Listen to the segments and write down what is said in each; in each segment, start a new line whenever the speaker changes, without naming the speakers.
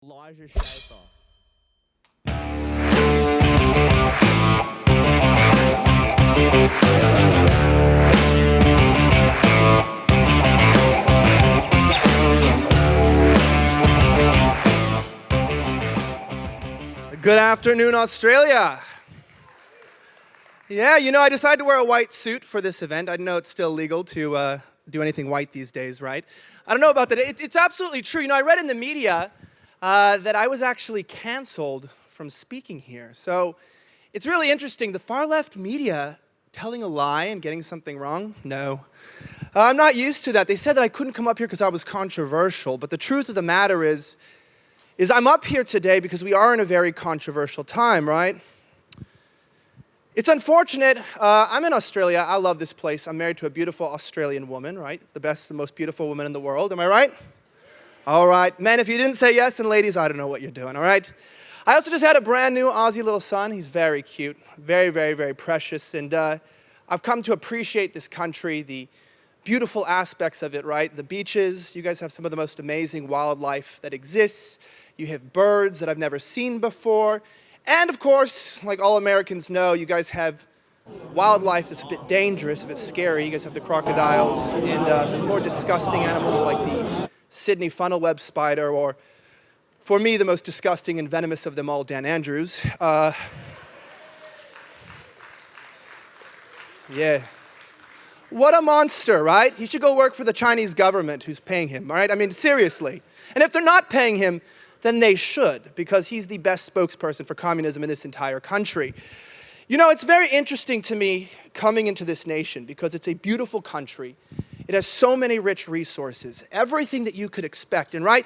Loja Schaffer. Good afternoon, Australia. Yeah, I decided to wear a white suit for this event. I know it's still legal to do anything white these days, right? I don't know about that. It's absolutely true. I read in the media that I was actually canceled from speaking here. So it's really interesting. The far left media telling a lie and getting something wrong? No. I'm not used to that. They said that I couldn't come up here because I was controversial. But the truth of the matter is I'm up here today because we are in a very controversial time, right? It's unfortunate. I'm in Australia. I love this place. I'm married to a beautiful Australian woman, right? It's the best and most beautiful woman in the world. Am I right? All right. Men, if you didn't say yes, and ladies, I don't know what you're doing, all right? I also just had a brand new Aussie little son. He's very cute, very, very, very precious. And I've come to appreciate this country, the beautiful aspects of it, right? The beaches. You guys have some of the most amazing wildlife that exists. You have birds that I've never seen before. And of course, like all Americans know, you guys have wildlife that's a bit dangerous, a bit scary. You guys have the crocodiles and some more disgusting animals like the Sydney funnel web spider, or for me, the most disgusting and venomous of them all, Dan Andrews. Yeah. What a monster, right? He should go work for the Chinese government who's paying him, all right? I mean, seriously. And if they're not paying him, then they should, because he's the best spokesperson for communism in this entire country. It's very interesting to me coming into this nation because it's a beautiful country. It has so many rich resources, everything that you could expect. And right,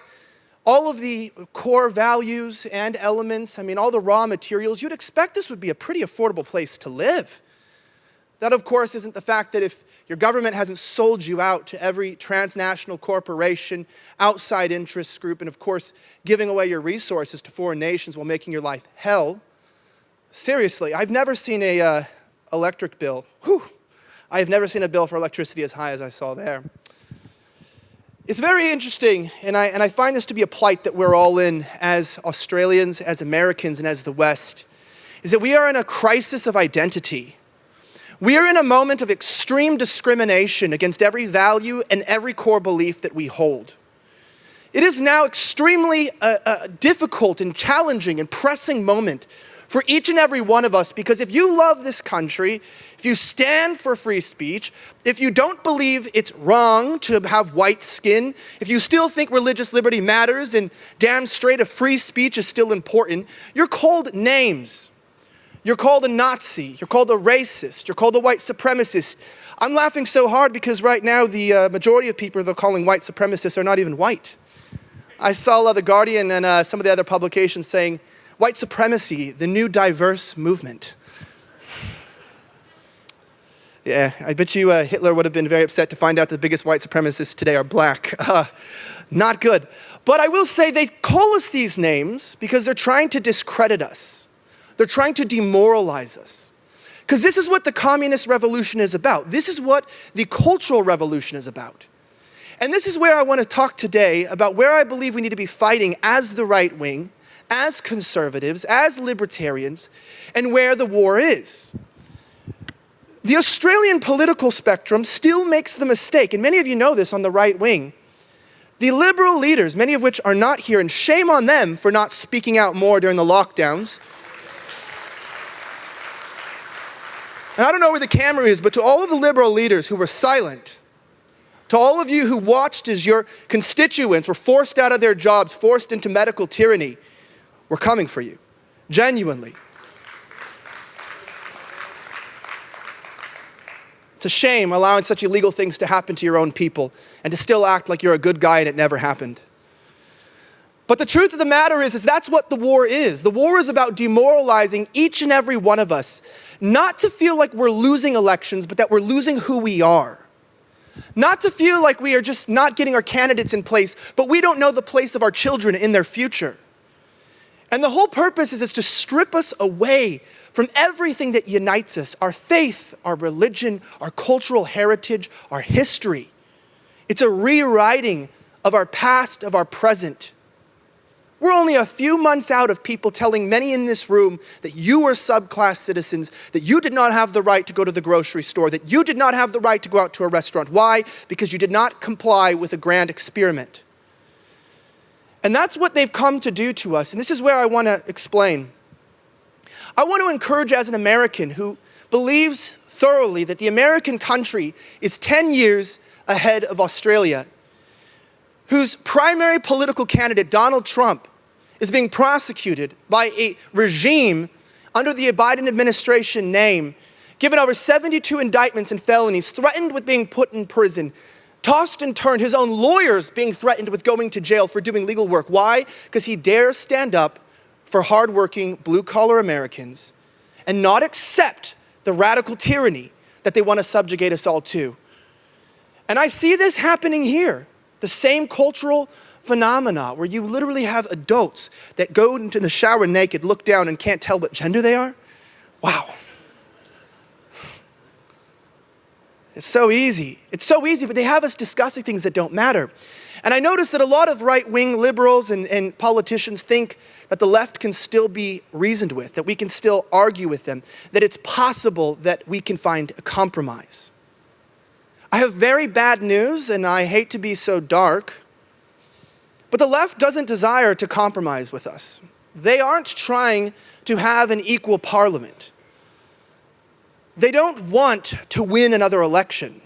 all of the core values and elements, all the raw materials, you'd expect this would be a pretty affordable place to live. That, of course, isn't the fact that if your government hasn't sold you out to every transnational corporation, outside interest group, and, of course, giving away your resources to foreign nations while making your life hell. Seriously, I've never seen a electric bill. I have never seen a bill for electricity as high as I saw there. It's very interesting, and I find this to be a plight that we're all in as Australians, as Americans, and as the West, is that we are in a crisis of identity. We are in a moment of extreme discrimination against every value and every core belief that we hold. It is now extremely difficult and challenging and pressing moment for each and every one of us, because if you love this country, if you stand for free speech, if you don't believe it's wrong to have white skin, if you still think religious liberty matters and damn straight a free speech is still important, you're called names. You're called a Nazi, you're called a racist, you're called a white supremacist. I'm laughing so hard because right now the majority of people they're calling white supremacists are not even white. I saw The Guardian and some of the other publications saying, white supremacy, the new diverse movement. Yeah, I bet you Hitler would have been very upset to find out the biggest white supremacists today are black. Not good. But I will say they call us these names because they're trying to discredit us. They're trying to demoralize us. Because this is what the communist revolution is about. This is what the cultural revolution is about. And this is where I want to talk today about where I believe we need to be fighting as the right wing, as conservatives, as libertarians, and where the war is. The Australian political spectrum still makes the mistake, and many of you know this on the right wing. The liberal leaders, many of which are not here, and shame on them for not speaking out more during the lockdowns. And I don't know where the camera is, but to all of the liberal leaders who were silent, to all of you who watched as your constituents were forced out of their jobs, forced into medical tyranny, we're coming for you, genuinely. It's a shame allowing such illegal things to happen to your own people and to still act like you're a good guy and it never happened. But the truth of the matter is that's what the war is. The war is about demoralizing each and every one of us, not to feel like we're losing elections, but that we're losing who we are. Not to feel like we are just not getting our candidates in place, but we don't know the place of our children in their future. And the whole purpose is to strip us away from everything that unites us, our faith, our religion, our cultural heritage, our history. It's a rewriting of our past, of our present. We're only a few months out of people telling many in this room that you were subclass citizens, that you did not have the right to go to the grocery store, that you did not have the right to go out to a restaurant. Why? Because you did not comply with a grand experiment. And that's what they've come to do to us. And this is where I want to explain. I want to encourage, as an American who believes thoroughly that the American country is 10 years ahead of Australia, whose primary political candidate, Donald Trump, is being prosecuted by a regime under the Biden administration name, given over 72 indictments and felonies, threatened with being put in prison, tossed and turned, his own lawyers being threatened with going to jail for doing legal work. Why? Because he dares stand up for hardworking, blue-collar Americans and not accept the radical tyranny that they want to subjugate us all to. And I see this happening here, the same cultural phenomena where you literally have adults that go into the shower naked, look down, and can't tell what gender they are. Wow. It's so easy. It's so easy, but they have us discussing things that don't matter. And I notice that a lot of right-wing liberals and politicians think that the left can still be reasoned with, that we can still argue with them, that it's possible that we can find a compromise. I have very bad news, and I hate to be so dark, but the left doesn't desire to compromise with us. They aren't trying to have an equal parliament. They don't want to win another election.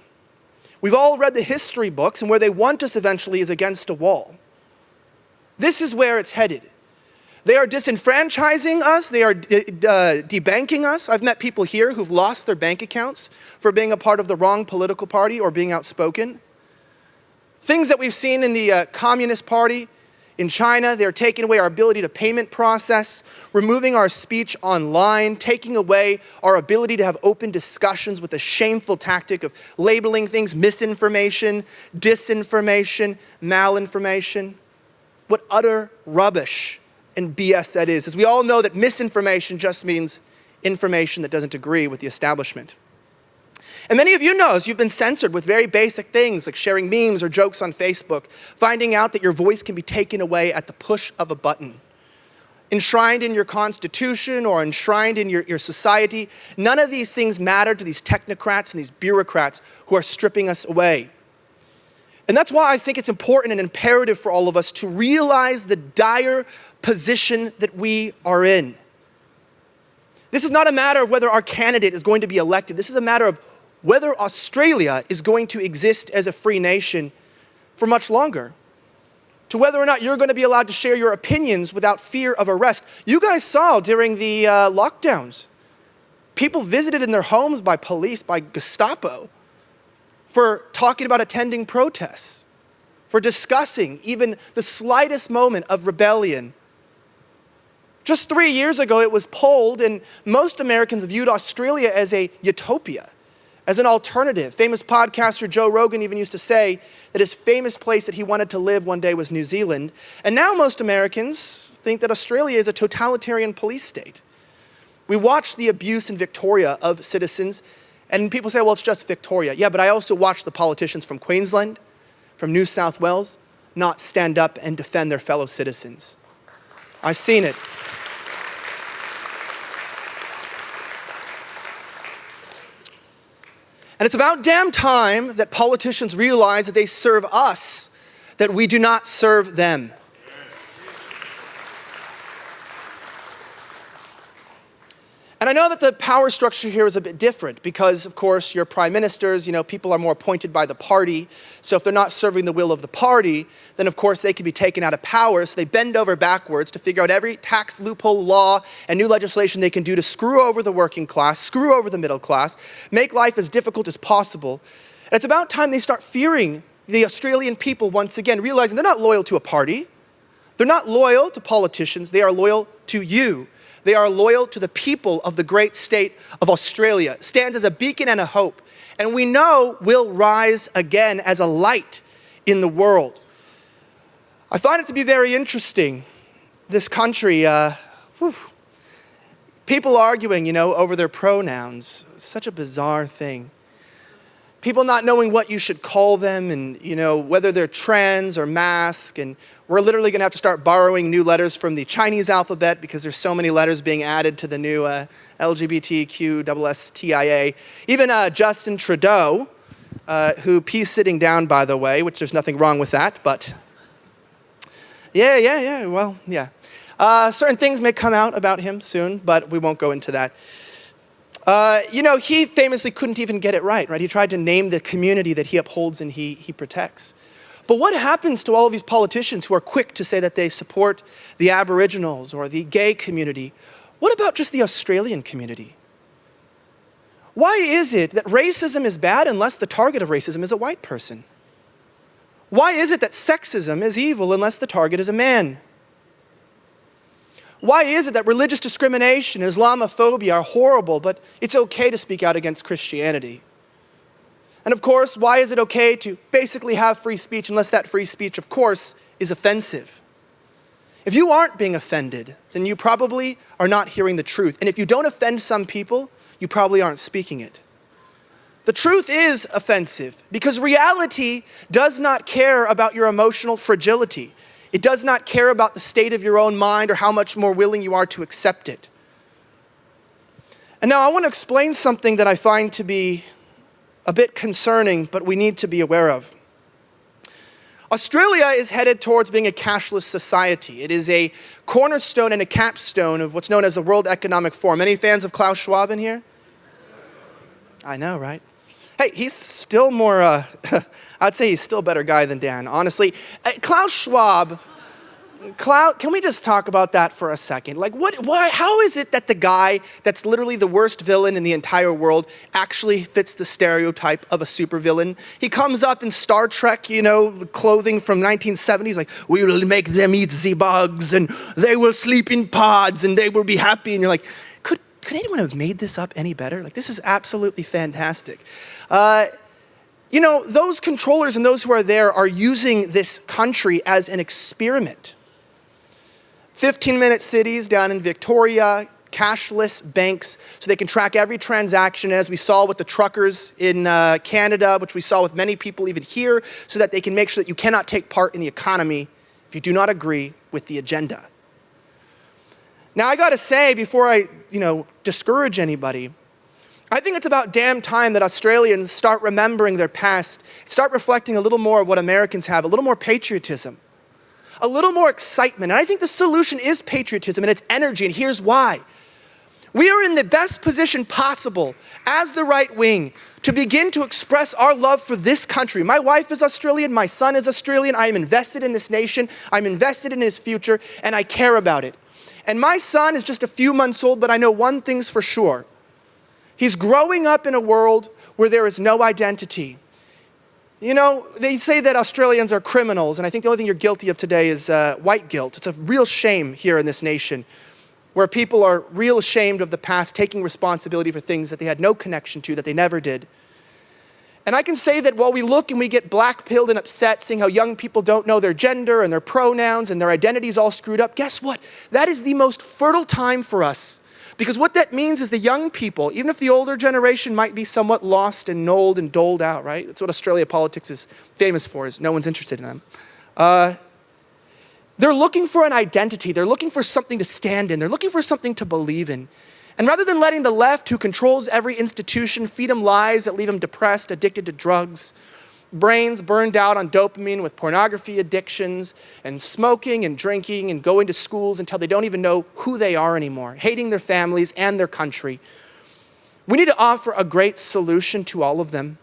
We've all read the history books, and where they want us eventually is against a wall. This is where it's headed. They are disenfranchising us. They are debanking us. I've met people here who've lost their bank accounts for being a part of the wrong political party or being outspoken. Things that we've seen in the Communist Party in China, they're taking away our ability to payment process, removing our speech online, taking away our ability to have open discussions with the shameful tactic of labeling things misinformation, disinformation, malinformation. What utter rubbish and BS that is. As we all know that misinformation just means information that doesn't agree with the establishment. And many of you know, as you've been censored with very basic things like sharing memes or jokes on Facebook, finding out that your voice can be taken away at the push of a button. Enshrined in your constitution or enshrined in your society, none of these things matter to these technocrats and these bureaucrats who are stripping us away. And that's why I think it's important and imperative for all of us to realize the dire position that we are in. This is not a matter of whether our candidate is going to be elected. This is a matter of whether Australia is going to exist as a free nation for much longer. To whether or not you're going to be allowed to share your opinions without fear of arrest. You guys saw during the lockdowns, people visited in their homes by police, by Gestapo, for talking about attending protests, for discussing even the slightest moment of rebellion. Just 3 years ago, it was polled, and most Americans viewed Australia as a utopia, as an alternative. Famous podcaster Joe Rogan even used to say that his famous place that he wanted to live one day was New Zealand. And now most Americans think that Australia is a totalitarian police state. We watch the abuse in Victoria of citizens, and people say, well, it's just Victoria. Yeah, but I also watch the politicians from Queensland, from New South Wales, not stand up and defend their fellow citizens. I've seen it. And it's about damn time that politicians realize that they serve us, that we do not serve them. And I know that the power structure here is a bit different because, of course, your prime ministers, people are more appointed by the party. So if they're not serving the will of the party, then of course they can be taken out of power. So they bend over backwards to figure out every tax loophole, law, and new legislation they can do to screw over the working class, screw over the middle class, make life as difficult as possible. And it's about time they start fearing the Australian people once again, realizing they're not loyal to a party. They're not loyal to politicians. They are loyal to you. They are loyal to the people of the great state of Australia. It stands as a beacon and a hope. And we know will rise again as a light in the world. I find it to be very interesting, this country, people arguing, over their pronouns. Such a bizarre thing. people not knowing what you should call them and, whether they're trans or mask. And we're literally going to have to start borrowing new letters from the Chinese alphabet because there's so many letters being added to the new LGBTQSSTIA. Even Justin Trudeau, who he's sitting down, by the way, which there's nothing wrong with that, but yeah. Certain things may come out about him soon, but we won't go into that. He famously couldn't even get it right? He tried to name the community that he upholds and he protects. But what happens to all of these politicians who are quick to say that they support the Aboriginals or the gay community? What about just the Australian community? Why is it that racism is bad unless the target of racism is a white person? Why is it that sexism is evil unless the target is a man? Why is it that religious discrimination and Islamophobia are horrible, but it's okay to speak out against Christianity? And of course, why is it okay to basically have free speech unless that free speech, of course, is offensive? If you aren't being offended, then you probably are not hearing the truth. And if you don't offend some people, you probably aren't speaking it. The truth is offensive because reality does not care about your emotional fragility. It does not care about the state of your own mind or how much more willing you are to accept it. And now I want to explain something that I find to be a bit concerning, but we need to be aware of. Australia is headed towards being a cashless society. It is a cornerstone and a capstone of what's known as the World Economic Forum. Any fans of Klaus Schwab in here? I know, right? Hey, he's still more, I'd say he's still a better guy than Dan, honestly. Klaus Schwab, can we just talk about that for a second? How is it that the guy that's literally the worst villain in the entire world actually fits the stereotype of a supervillain? He comes up in Star Trek, clothing from 1970s, like, we will make them eat the bugs, and they will sleep in pods, and they will be happy. And you're like, could anyone have made this up any better? This is absolutely fantastic. Those controllers and those who are there are using this country as an experiment. 15-minute cities down in Victoria, cashless banks, so they can track every transaction, as we saw with the truckers in Canada, which we saw with many people even here, so that they can make sure that you cannot take part in the economy if you do not agree with the agenda. Now, I got to say, before I, discourage anybody, I think it's about damn time that Australians start remembering their past, start reflecting a little more of what Americans have, a little more patriotism, a little more excitement. And I think the solution is patriotism and it's energy, and here's why. We are in the best position possible as the right wing to begin to express our love for this country. My wife is Australian, my son is Australian, I am invested in this nation, I'm invested in his future, and I care about it. And my son is just a few months old, but I know one thing's for sure. He's growing up in a world where there is no identity. They say that Australians are criminals, and I think the only thing you're guilty of today is white guilt. It's a real shame here in this nation, where people are real ashamed of the past, taking responsibility for things that they had no connection to, that they never did. And I can say that while we look and we get black-pilled and upset, seeing how young people don't know their gender and their pronouns and their identities all screwed up, guess what? That is the most fertile time for us. Because what that means is the young people, even if the older generation might be somewhat lost and old and doled out, right? That's what Australia politics is famous for, is no one's interested in them. They're looking for an identity. They're looking for something to stand in. They're looking for something to believe in. And rather than letting the left, who controls every institution, feed them lies that leave them depressed, addicted to drugs, brains burned out on dopamine with pornography addictions and smoking and drinking and going to schools until they don't even know who they are anymore, hating their families and their country. We need to offer a great solution to all of them,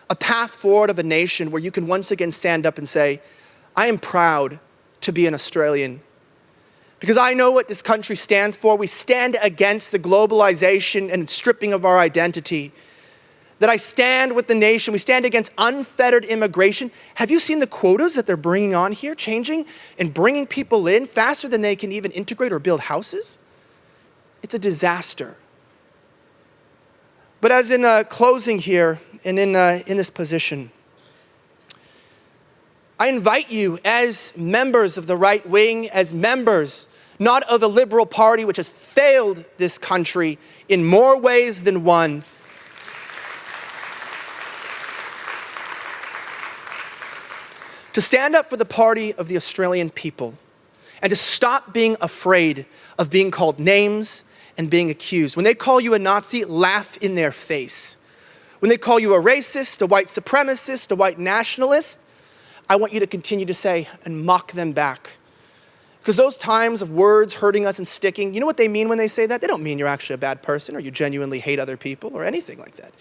a path forward of a nation where you can once again stand up and say, I am proud to be an Australian because I know what this country stands for. We stand against the globalization and stripping of our identity. That I stand with the nation. We stand against unfettered immigration. Have you seen the quotas that they're bringing on here, changing and bringing people in faster than they can even integrate or build houses? It's a disaster. But as in closing here and in this position, I invite you as members of the right wing, as members not of the Liberal Party, which has failed this country in more ways than one, to stand up for the party of the Australian people and to stop being afraid of being called names and being accused. When they call you a Nazi, laugh in their face. When they call you a racist, a white supremacist, a white nationalist, I want you to continue to say and mock them back. Because those times of words hurting us and sticking, you know what they mean when they say that? They don't mean you're actually a bad person or you genuinely hate other people or anything like that.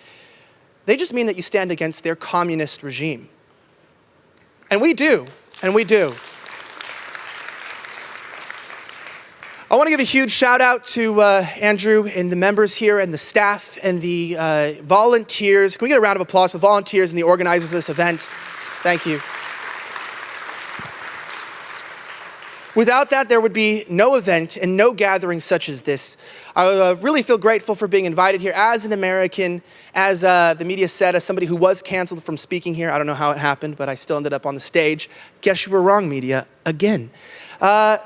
They just mean that you stand against their communist regime. And we do, and we do. I want to give a huge shout out to Andrew and the members here and the staff and the volunteers. Can we get a round of applause for the volunteers and the organizers of this event? Thank you. Without that, there would be no event and no gathering such as this. I really feel grateful for being invited here as an American, as the media said, as somebody who was canceled from speaking here. I don't know how it happened, but I still ended up on the stage. Guess you were wrong, media, again. I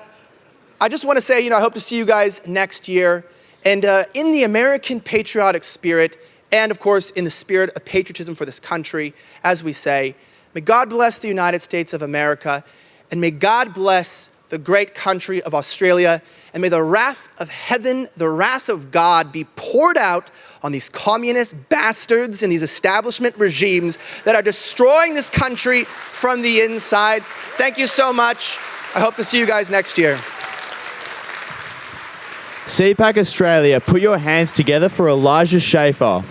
just want to say, I hope to see you guys next year. And in the American patriotic spirit, and of course, in the spirit of patriotism for this country, as we say, may God bless the United States of America, and may God bless the great country of Australia, and may the wrath of heaven, the wrath of God be poured out on these communist bastards and these establishment regimes that are destroying this country from the inside. Thank you so much. I hope to see you guys next year.
CPAC Australia, put your hands together for Elijah Schaffer.